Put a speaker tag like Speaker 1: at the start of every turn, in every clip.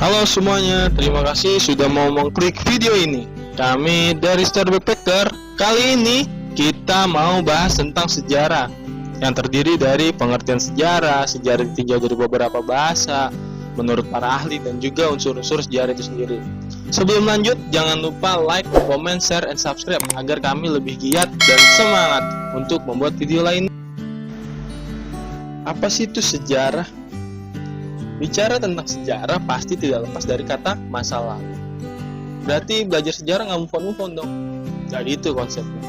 Speaker 1: Halo semuanya, terima kasih sudah mau mengklik video ini. Kami dari Store Backpacker. Kali ini kita mau bahas tentang sejarah yang terdiri dari pengertian sejarah ditinjau dari beberapa bahasa menurut para ahli dan juga unsur-unsur sejarah itu sendiri. Sebelum lanjut, jangan lupa like, comment, share, and subscribe agar kami lebih giat dan semangat untuk membuat video lain. Apa sih itu sejarah? Bicara tentang sejarah pasti tidak lepas dari kata masa lalu. Berarti belajar sejarah nggak move on dong. Jadi itu konsepnya.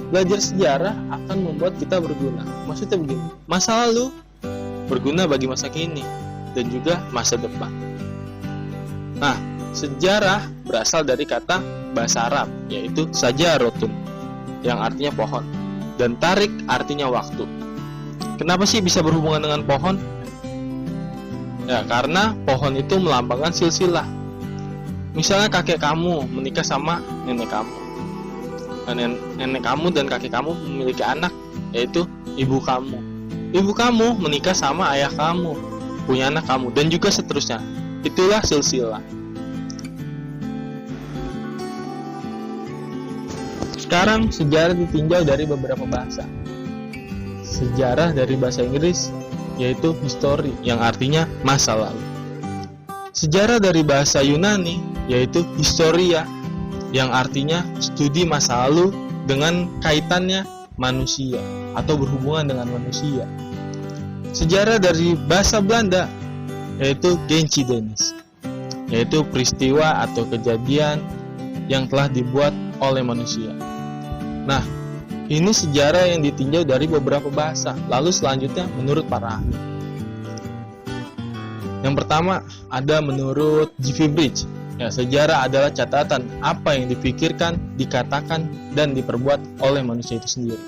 Speaker 1: Belajar sejarah akan membuat kita berguna. Maksudnya begini, masa lalu berguna bagi masa kini dan juga masa depan. Nah, sejarah berasal dari kata bahasa Arab, yaitu sajarotun, yang artinya pohon, dan tarik artinya waktu. Kenapa sih bisa berhubungan dengan pohon? Ya, karena pohon itu melambangkan silsilah. Misalnya kakek kamu menikah sama nenek kamu. Nenek kamu dan kakek kamu memiliki anak, yaitu ibu kamu. Ibu kamu menikah sama ayah kamu, punya anak kamu, dan juga seterusnya. Itulah silsilah. Sekarang sejarah ditinjau dari beberapa bahasa. Sejarah dari bahasa Inggris yaitu history, yang artinya masa lalu. Sejarah dari bahasa Yunani yaitu historia, yang artinya studi masa lalu dengan kaitannya manusia atau berhubungan dengan manusia. Sejarah dari bahasa Belanda yaitu Geschiedenis, yaitu peristiwa atau kejadian yang telah dibuat oleh manusia. Nah, ini sejarah yang ditinjau dari beberapa bahasa. Lalu selanjutnya menurut para ahli. Yang pertama ada menurut G.V. Bridge. Ya, sejarah adalah catatan apa yang dipikirkan, dikatakan, dan diperbuat oleh manusia itu sendiri.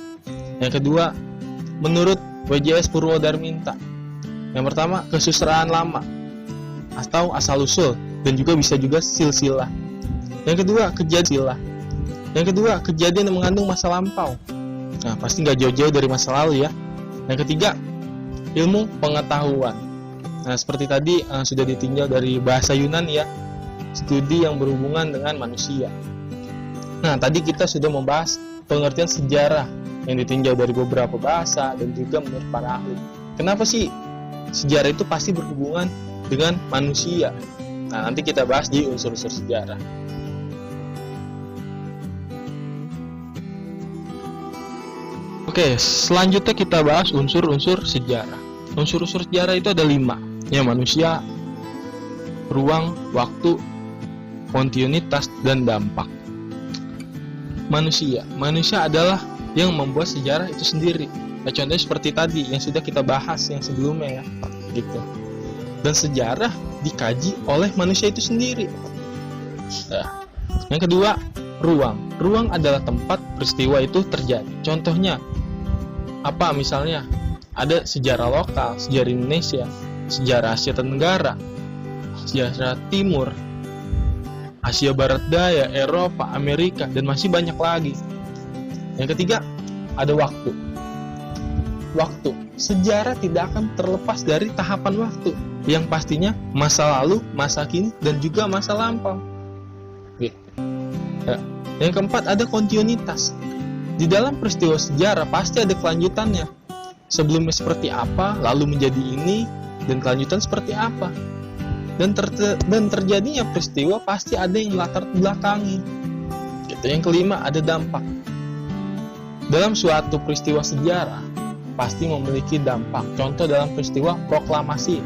Speaker 1: Yang kedua, menurut W.J.S. Purwodarminta. Yang pertama, kesusastraan lama atau asal-usul, dan juga bisa juga silsilah. Yang kedua, kejadian. Yang kedua, kejadian yang mengandung masa lampau. Nah, pasti nggak jauh-jauh dari masa lalu ya. Yang ketiga, ilmu pengetahuan. Nah, seperti tadi sudah ditinjau dari bahasa Yunani ya, studi yang berhubungan dengan manusia. Nah, tadi kita sudah membahas pengertian sejarah yang ditinjau dari beberapa bahasa dan juga menurut para ahli. Kenapa sih sejarah itu pasti berhubungan dengan manusia? Nah, nanti kita bahas di unsur-unsur sejarah. Oke, selanjutnya kita bahas unsur-unsur sejarah. Unsur-unsur sejarah itu ada 5, ya, manusia, ruang, waktu, kontinuitas, dan dampak. Manusia adalah yang membuat sejarah itu sendiri. Nah, contohnya seperti tadi yang sudah kita bahas yang sebelumnya ya, gitu. Dan sejarah dikaji oleh manusia itu sendiri. Nah, yang kedua, ruang. Ruang adalah tempat peristiwa itu terjadi. Contohnya apa? Misalnya ada sejarah lokal, sejarah Indonesia, sejarah Asia Tenggara, sejarah Timur, Asia Barat Daya, Eropa, Amerika, dan masih banyak lagi. Yang ketiga, ada waktu. Waktu. Sejarah tidak akan terlepas dari tahapan waktu, yang pastinya masa lalu, masa kini, dan juga masa lampau. Gitu. Ya. Yang keempat, ada kontinuitas. Di dalam peristiwa sejarah pasti ada kelanjutannya. Sebelumnya seperti apa, lalu menjadi ini, dan kelanjutan seperti apa. Dan terjadinya peristiwa pasti ada yang melatar belakangi. Gitu. Yang kelima, ada dampak. Dalam suatu peristiwa sejarah pasti memiliki dampak. Contoh dalam peristiwa proklamasi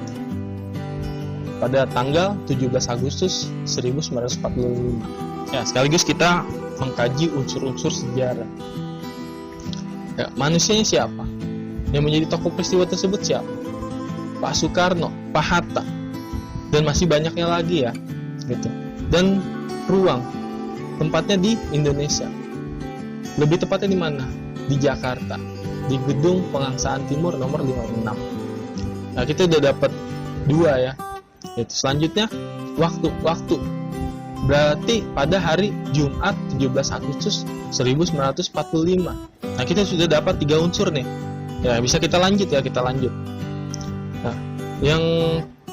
Speaker 1: pada tanggal 17 Agustus 1945. Ya, sekaligus kita mengkaji unsur-unsur sejarah. Ya, manusianya siapa? Yang menjadi tokoh peristiwa tersebut siapa? Pak Soekarno, Pak Hatta, dan masih banyaknya lagi ya, gitu. Dan ruang, tempatnya di Indonesia. Lebih tepatnya di mana? Di Jakarta, di Gedung Pengangsaan Timur nomor 56. Nah, kita udah dapat 2 ya. Itu selanjutnya waktu. Berarti pada hari Jumat 17 Agustus 1945. Nah, kita sudah dapat 3 unsur nih. Ya, bisa kita lanjut ya, Nah, yang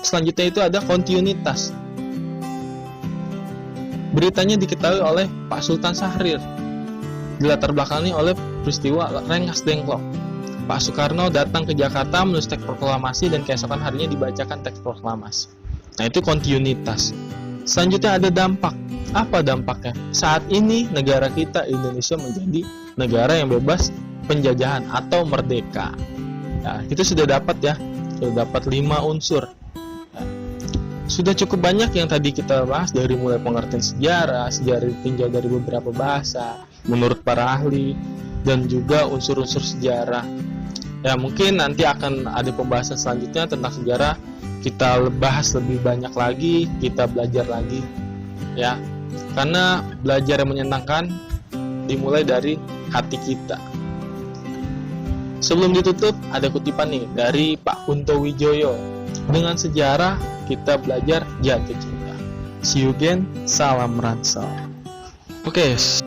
Speaker 1: selanjutnya itu ada kontinuitas. Beritanya diketahui oleh Pak Sultan Syahrir, dilatar belakangi oleh peristiwa Rengas Dengklok. Pak Soekarno datang ke Jakarta menulis teks proklamasi dan keesokan harinya dibacakan teks proklamasi. Nah, itu kontinuitas. Selanjutnya ada dampak. Apa dampaknya? Saat ini negara kita Indonesia menjadi negara yang bebas penjajahan atau merdeka. Nah, itu sudah dapat ya. Sudah dapat 5 unsur. Sudah cukup banyak yang tadi kita bahas, dari mulai pengertian sejarah ditinjau dari beberapa bahasa menurut para ahli, dan juga unsur-unsur sejarah. Ya, mungkin nanti akan ada pembahasan selanjutnya tentang sejarah, kita bahas lebih banyak lagi, kita belajar lagi ya. Karena belajar yang menyenangkan dimulai dari hati kita. Sebelum ditutup, ada kutipan nih dari Pak Kunto Wijoyo. Dengan sejarah kita belajar jatuh cinta. See you again, salam Ransel. Oke.